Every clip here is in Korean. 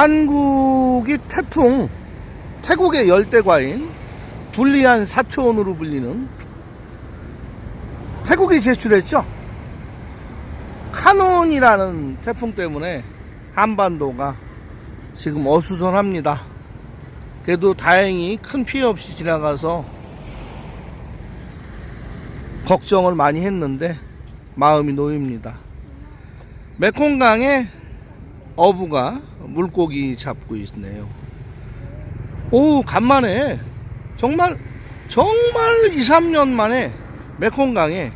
한국이 태국의 열대과인 둘리안 사초원으로 불리는 태국이 제출했죠. 카눈이라는 태풍 때문에 한반도가 지금 어수선합니다. 그래도 다행히 큰 피해 없이 지나가서 걱정을 많이 했는데 마음이 놓입니다. 메콩강에 어부가 물고기 잡고 있네요. 오, 간만에 정말 2, 3년 만에 메콩강에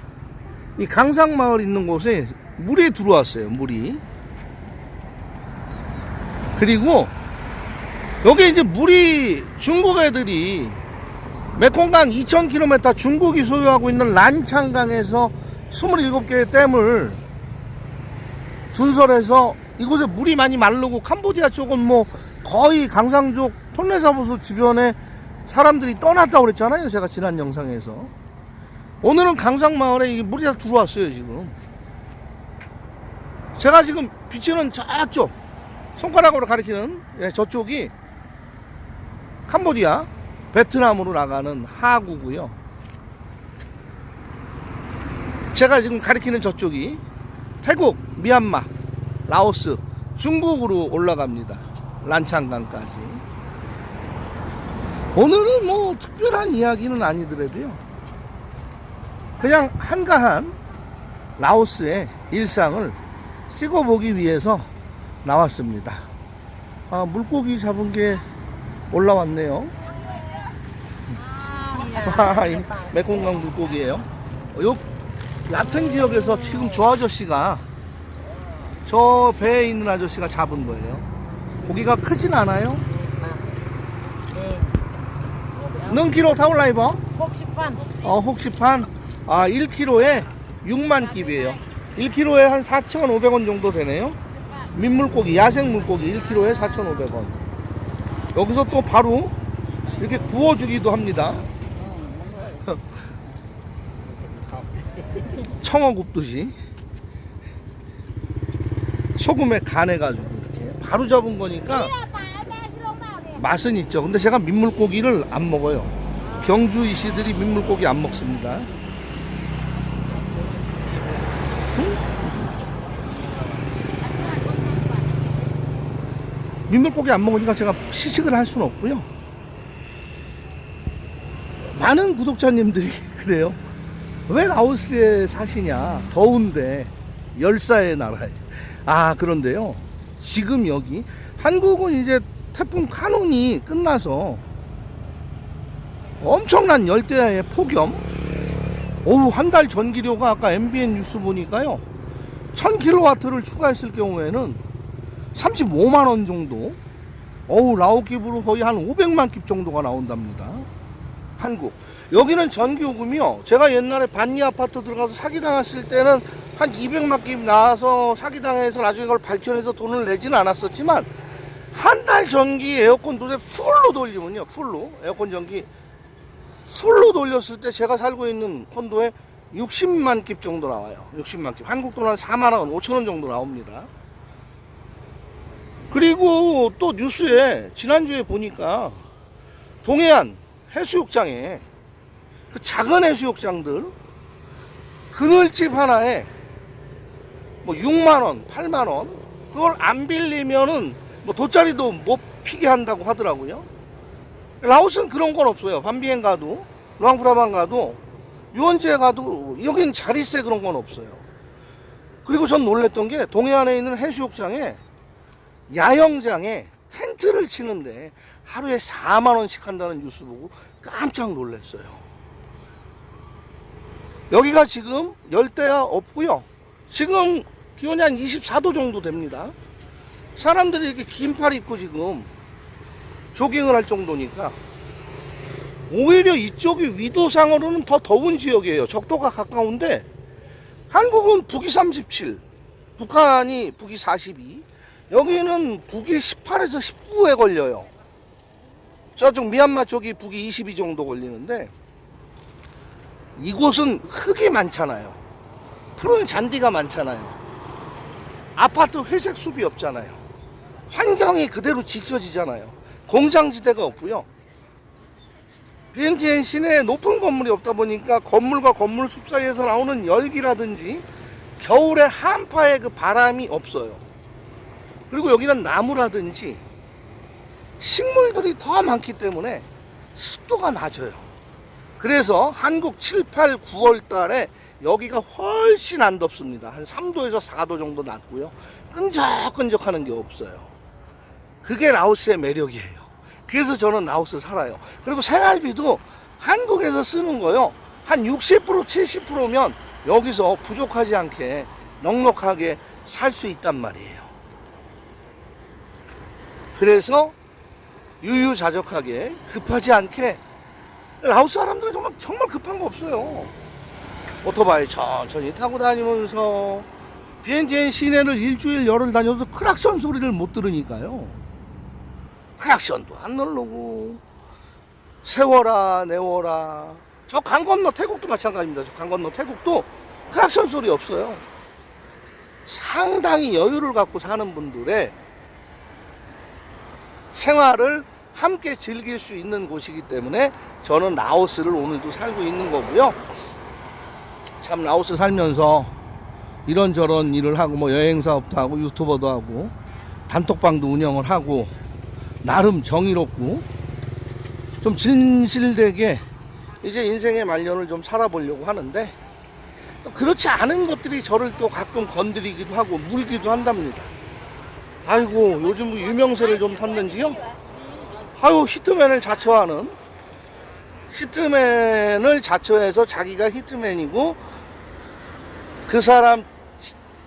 이 강상마을 있는 곳에 물이 들어왔어요. 물이. 그리고 여기 이제 물이 중국 애들이 메콩강 2000km 중국이 소유하고 있는 란창강에서 27개의 댐을 준설해서 이곳에 물이 많이 마르고 캄보디아 쪽은 뭐 거의 강상족 톤레사보수 주변에 사람들이 떠났다고 그랬잖아요. 제가 지난 영상에서. 오늘은 강상마을에 물이 다 들어왔어요. 지금 제가 지금 비치는 저쪽 손가락으로 가리키는 저쪽이 캄보디아 베트남으로 나가는 하구고요. 제가 지금 가리키는 저쪽이 태국, 미얀마, 라오스, 중국으로 올라갑니다. 란창강까지. 오늘은 뭐 특별한 이야기는 아니더라도요, 그냥 한가한 라오스의 일상을 찍어보기 위해서 나왔습니다. 아, 물고기 잡은 게 올라왔네요. 메콩강 물고기예요. 요 얕은 지역에서 지금 저 아저씨가, 저 배에 있는 아저씨가 잡은 거예요. 고기가 크진 않아요? 네. 능 키로 타올라 입어? 혹시판. 혹시판. 1kg에 6만 깁이에요. 1kg에 한 4,500원 정도 되네요. 민물고기, 야생 물고기 1kg에 4,500원. 여기서 또 바로 이렇게 구워주기도 합니다. 청어 굽듯이 소금에 간해가지고 이렇게 바로 잡은 거니까 맛은 있죠. 근데 제가 민물고기를 안 먹어요. 경주 이씨들이 민물고기 안 먹습니다. 민물고기 안 먹으니까 제가 시식을 할 수는 없고요. 많은 구독자님들이 그래요. 왜 라오스에 사시냐, 더운데, 열사의 나라에. 그런데요, 지금 여기 한국은 이제 태풍 카눈이 끝나서 엄청난 열대야의 폭염, 한 달 전기료가 아까 MBN 뉴스 보니까요 1000kW를 추가했을 경우에는 35만원 정도, 라오깁으로 거의 한 500만 깁 정도가 나온답니다. 한국. 여기는 전기요금이요, 제가 옛날에 반리 아파트 들어가서 사기당했을 때는 한 200만 깁 나와서 사기당해서 나중에 그걸 밝혀내서 돈을 내진 않았었지만, 한 달 전기 에어컨 도대 풀로 돌리면요, 풀로 에어컨 전기 풀로 돌렸을 때 제가 살고 있는 콘도에 60만 깁 정도 나와요. 60만 깁. 한국 돈 한 4만원 5천원 정도 나옵니다. 그리고 또 뉴스에 지난주에 보니까 동해안 해수욕장에 그 작은 해수욕장들 그늘집 하나에 뭐 6만원 8만원 그걸 안 빌리면은 뭐 돗자리도 못 피게 한다고 하더라고요. 라오스는 그런 건 없어요. 밤비행 가도, 루앙프라방 가도, 유원지에 가도 여긴 자리세 그런 건 없어요. 그리고 전 놀랬던 게 동해안에 있는 해수욕장에 야영장에 텐트를 치는데 하루에 4만원씩 한다는 뉴스 보고 깜짝 놀랐어요. 여기가 지금 열대야 없고요, 지금 기온이 한 24도 정도 됩니다. 사람들이 이렇게 긴팔 입고 지금 조깅을 할 정도니까 오히려 이쪽이 위도상으로는 더 더운 지역이에요. 적도가 가까운데 한국은 북위 37, 북한이 북위 42, 여기는 북위 18에서 19에 걸려요. 저쪽 미얀마 쪽이 북위 22 정도 걸리는데, 이곳은 흙이 많잖아요. 푸른 잔디가 많잖아요. 아파트 회색 숲이 없잖아요. 환경이 그대로 지켜지잖아요. 공장지대가 없고요. 비엔티엔 시내에 높은 건물이 없다 보니까 건물과 건물 숲 사이에서 나오는 열기라든지 겨울에 한파의 그 바람이 없어요. 그리고 여기는 나무라든지 식물들이 더 많기 때문에 습도가 낮아요. 그래서 한국 7, 8, 9월 달에 여기가 훨씬 안 덥습니다. 한 3도에서 4도 정도 낮고요. 끈적끈적하는 게 없어요. 그게 라오스의 매력이에요. 그래서 저는 라오스 살아요. 그리고 생활비도 한국에서 쓰는 거요. 한 60%, 70%면 여기서 부족하지 않게 넉넉하게 살 수 있단 말이에요. 그래서 유유자적하게 급하지 않게 라오스 사람들은 정말 급한 거 없어요. 오토바이 천천히 타고 다니면서 비엔티엔 시내를 일주일 열흘 다녀도 크락션 소리를 못 들으니까요. 크락션도 안 누르고 세워라 내워라. 저 강 건너 태국도 마찬가지입니다. 저 강 건너 태국도 크락션 소리 없어요. 상당히 여유를 갖고 사는 분들의 생활을 함께 즐길 수 있는 곳이기 때문에 저는 라오스를 오늘도 살고 있는 거고요. 참 라오스 살면서 이런저런 일을 하고 뭐 여행사업도 하고 유튜버도 하고 단톡방도 운영을 하고 나름 정의롭고 좀 진실되게 이제 인생의 말년을 좀 살아보려고 하는데 그렇지 않은 것들이 저를 또 가끔 건드리기도 하고 물기도 한답니다. 아이고 요즘 유명세를 좀 탔는지요? 아유 히트맨을 자처해서 자기가 히트맨이고 그 사람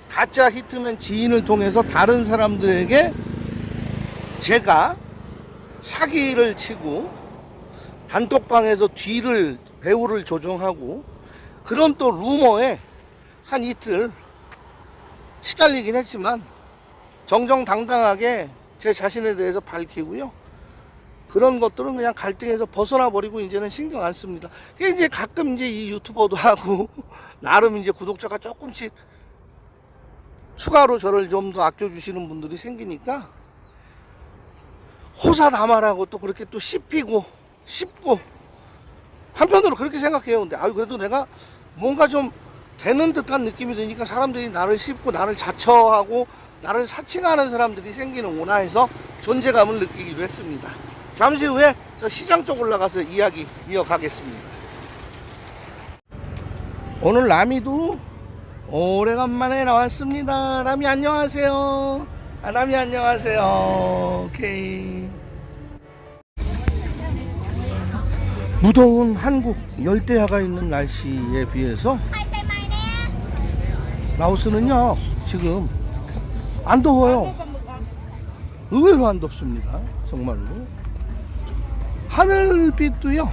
가짜 히트맨 지인을 통해서 다른 사람들에게 제가 사기를 치고 단톡방에서 배우를 조종하고 그런 또 루머에 한 이틀 시달리긴 했지만 정정당당하게 제 자신에 대해서 밝히고요. 그런 것들은 그냥 갈등에서 벗어나 버리고 이제는 신경 안 씁니다. 이제 가끔 이제 이 유튜버도 하고 나름 이제 구독자가 조금씩 추가로 저를 좀 더 아껴주시는 분들이 생기니까 호사다마라고 또 그렇게 또 씹고 한편으로 그렇게 생각해요. 근데 아유 그래도 내가 뭔가 좀 되는 듯한 느낌이 드니까 사람들이 나를 씹고 나를 자처하고 나를 사칭하는 사람들이 생기는구나 해서 존재감을 느끼기도 했습니다. 잠시 후에 저 시장 쪽 올라가서 이야기 이어가겠습니다. 오늘 라미도 오래간만에 나왔습니다. 라미 안녕하세요. 라미 안녕하세요. 오케이. 무더운 한국 열대야가 있는 날씨에 비해서 라오스는요 지금 안 더워요. 의외로 안 덥습니다. 정말로. 하늘빛도요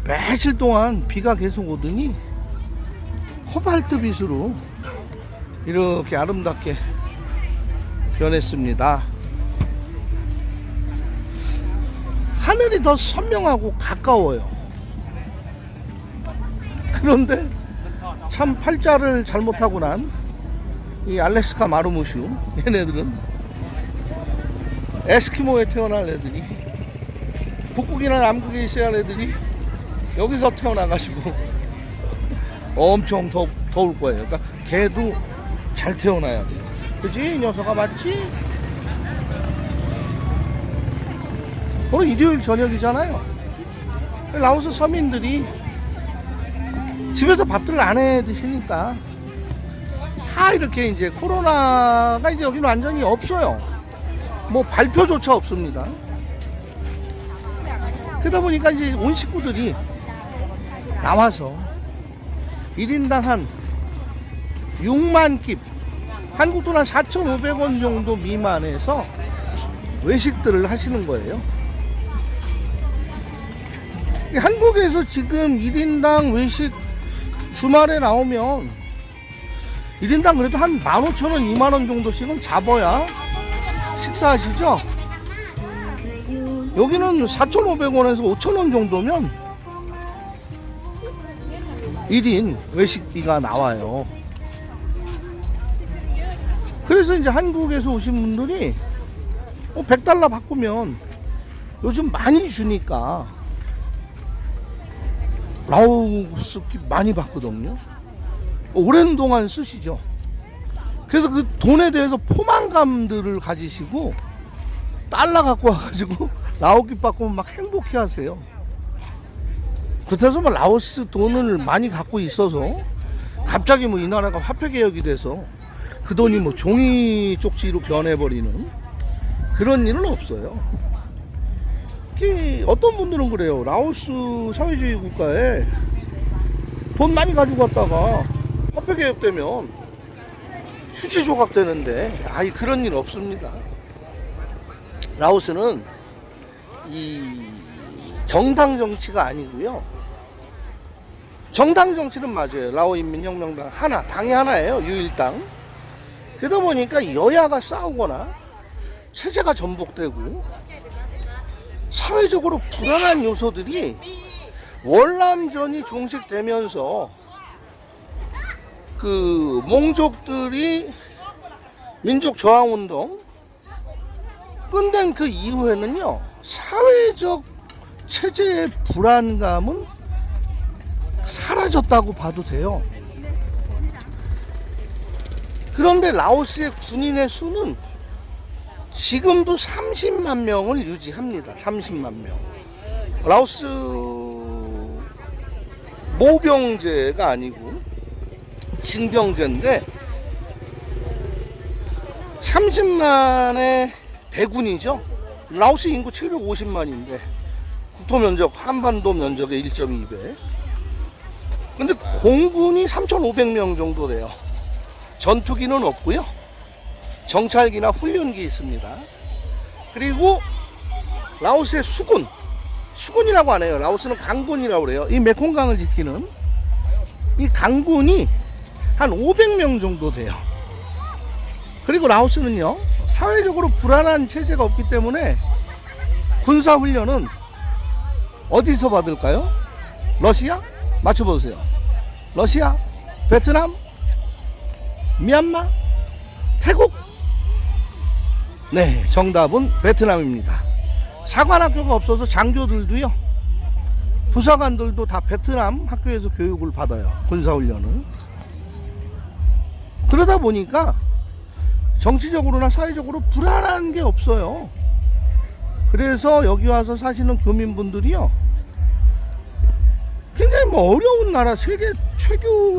며칠 동안 비가 계속 오더니 코발트빛으로 이렇게 아름답게 변했습니다. 하늘이 더 선명하고 가까워요. 그런데 참 팔자를 잘못하고 난 이 알래스카 마르무슈 얘네들은 에스키모에 태어날 애들이 북극이나 남극에 있어야 할 애들이 여기서 태어나가지고 엄청 더울 거예요. 그러니까 걔도 잘 태어나야 돼. 그치? 이 녀석아 맞지? 오늘 일요일 저녁이잖아요. 라오스 서민들이 집에서 밥들을 안 해 드시니까 다 이렇게 이제 코로나가 이제 여기는 완전히 없어요. 뭐 발표조차 없습니다. 그러다 보니까 이제 온 식구들이 나와서 1인당 한 6만 킵, 한국 돈 한 4,500원 정도 미만에서 외식들을 하시는 거예요. 한국에서 지금 1인당 외식 주말에 나오면 1인당 그래도 한 15,000원, 2만원 정도씩은 잡아야 식사하시죠? 여기는 4,500원에서 5,000원 정도면 1인 외식비가 나와요. 그래서 이제 한국에서 오신 분들이 $100 바꾸면 요즘 많이 주니까 라오스 많이 받거든요. 오랜 동안 쓰시죠. 그래서 그 돈에 대해서 포만감들을 가지시고 달러 갖고 와가지고 라오스 바꾸면 막 행복해 하세요. 그렇다고 뭐 라오스 돈을 많이 갖고 있어서 갑자기 뭐 이 나라가 화폐 개혁이 돼서 그 돈이 뭐 종이 쪽지로 변해버리는 그런 일은 없어요. 특히 어떤 분들은 그래요. 라오스 사회주의 국가에 돈 많이 가지고 갔다가 화폐 개혁되면 휴지 조각 되는데 아이 그런 일 없습니다. 라오스는 이 정당 정치가 아니고요. 정당 정치는 맞아요. 라오인민혁명당 하나, 당이 하나예요. 유일당. 그러다 보니까 여야가 싸우거나 체제가 전복되고 사회적으로 불안한 요소들이 월남전이 종식되면서 그 몽족들이 민족 저항운동 끝낸 그 이후에는요, 사회적 체제의 불안감은 사라졌다고 봐도 돼요. 그런데 라오스의 군인의 수는 지금도 30만 명을 유지합니다. 30만 명. 라오스 모병제가 아니고 징병제인데 30만의 대군이죠. 라오스 인구 750만인데 국토 면적 한반도 면적의 1.2배. 근데 공군이 3,500명 정도 돼요. 전투기는 없고요. 정찰기나 훈련기 있습니다. 그리고 라오스의 수군이라고 안 해요. 라오스는 강군이라고 그래요. 이 메콩강을 지키는 이 강군이 한 500명 정도 돼요. 그리고 라오스는요, 사회적으로 불안한 체제가 없기 때문에 군사훈련은 어디서 받을까요? 러시아? 맞춰보세요. 러시아? 베트남? 미얀마? 태국? 네, 정답은 베트남입니다. 사관학교가 없어서 장교들도요, 부사관들도 다 베트남 학교에서 교육을 받아요. 군사훈련을. 그러다 보니까 정치적으로나 사회적으로 불안한 게 없어요. 그래서 여기 와서 사시는 교민분들이요, 굉장히 뭐 어려운 나라, 세계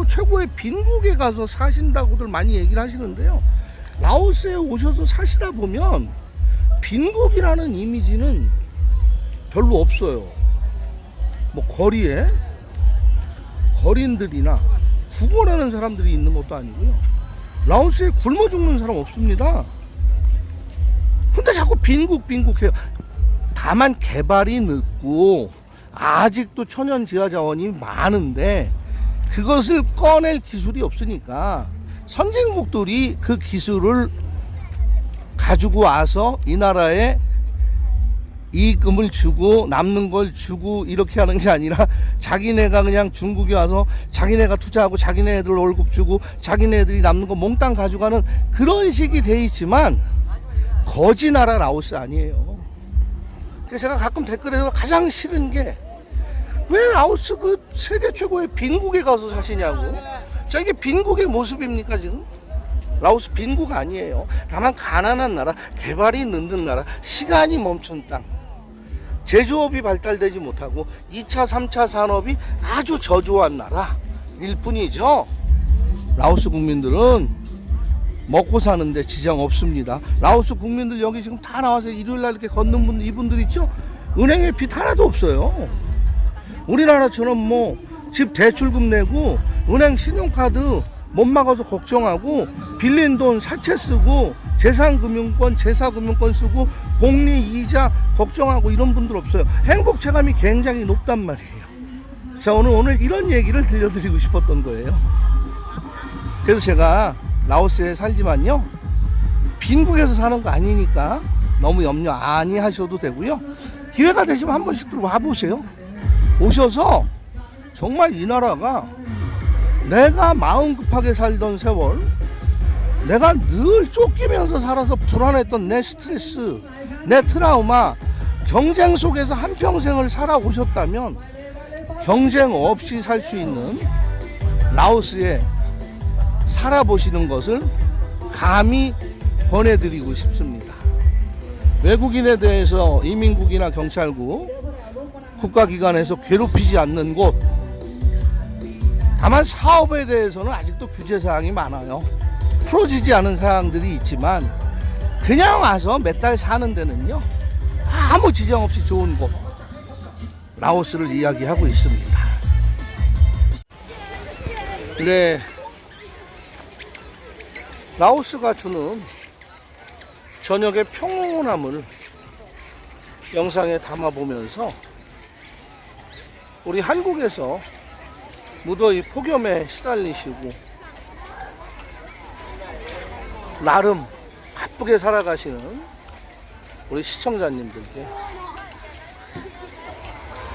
최고의 빈국에 가서 사신다고들 많이 얘기를 하시는데요, 라오스에 오셔서 사시다 보면 빈국이라는 이미지는 별로 없어요. 뭐 거리에 거린들이나 구걸하는 사람들이 있는 것도 아니고요, 라오스에 굶어 죽는 사람 없습니다. 근데 자꾸 빈국해요. 다만 개발이 늦고 아직도 천연 지하 자원이 많은데 그것을 꺼낼 기술이 없으니까 선진국들이 그 기술을 가지고 와서 이 나라에 이익금을 주고 남는 걸 주고 이렇게 하는 게 아니라 자기네가 그냥 중국에 와서 자기네가 투자하고 자기네들 월급 주고 자기네들이 남는 거 몽땅 가져가는 그런 식이 돼 있지만 거지 나라 라오스 아니에요. 그래서 제가 가끔 댓글에서 가장 싫은 게 왜 라오스 그 세계 최고의 빈국에 가서 사시냐고. 자, 이게 빈국의 모습입니까 지금? 라오스 빈국 아니에요. 다만 가난한 나라, 개발이 늦는 나라, 시간이 멈춘 땅, 제조업이 발달되지 못하고 2차, 3차 산업이 아주 저조한 나라일 뿐이죠. 라오스 국민들은 먹고 사는데 지장 없습니다. 라오스 국민들 여기 지금 다 나와서 일요일날 이렇게 걷는 분들, 이분들 있죠? 은행에 빚 하나도 없어요. 우리나라처럼 뭐 집 대출금 내고 은행 신용카드 못 막아서 걱정하고 빌린 돈 사채 쓰고 재산금융권, 제사금융권 쓰고 복리 이자 걱정하고 이런 분들 없어요. 행복 체감이 굉장히 높단 말이에요. 자, 오늘 이런 얘기를 들려드리고 싶었던 거예요. 그래서 제가 라오스에 살지만요, 빈국에서 사는 거 아니니까 너무 염려 안 하셔도 되고요. 기회가 되시면 한 번씩 들어와 보세요. 오셔서 정말 이 나라가 내가 마음 급하게 살던 세월, 내가 늘 쫓기면서 살아서 불안했던 내 스트레스, 내 트라우마, 경쟁 속에서 한평생을 살아오셨다면 경쟁 없이 살 수 있는 라오스에 살아보시는 것을 감히 권해드리고 싶습니다. 외국인에 대해서 이민국이나 경찰국, 국가기관에서 괴롭히지 않는 곳, 다만 사업에 대해서는 아직도 규제사항이 많아요. 풀어지지 않은 사항들이 있지만 그냥 와서 몇 달 사는 데는요, 아무 지장 없이 좋은 곳 라오스를 이야기하고 있습니다. 네, 라오스가 주는 저녁의 평온함을 영상에 담아보면서 우리 한국에서 무더위 폭염에 시달리시고 나름 바쁘게 살아가시는 우리 시청자님들께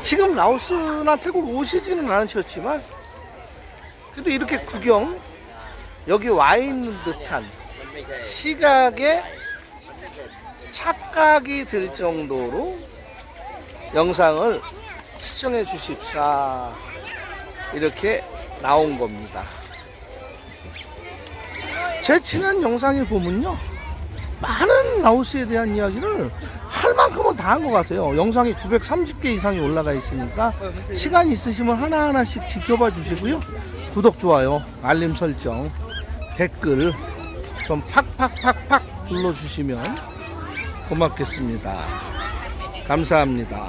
지금 라오스나 태국 오시지는 않으셨지만 그래도 이렇게 구경, 여기 와 있는 듯한 시각에 착각이 들 정도로 영상을 시청해 주십사 이렇게 나온 겁니다. 제 지난 영상에 보면요, 많은 라오스에 대한 이야기를 할 만큼은 다 한 것 같아요. 영상이 930개 이상이 올라가 있으니까 시간 있으시면 하나하나씩 지켜봐 주시고요. 구독, 좋아요, 알림 설정, 댓글 좀 팍팍팍팍 눌러주시면 고맙겠습니다. 감사합니다.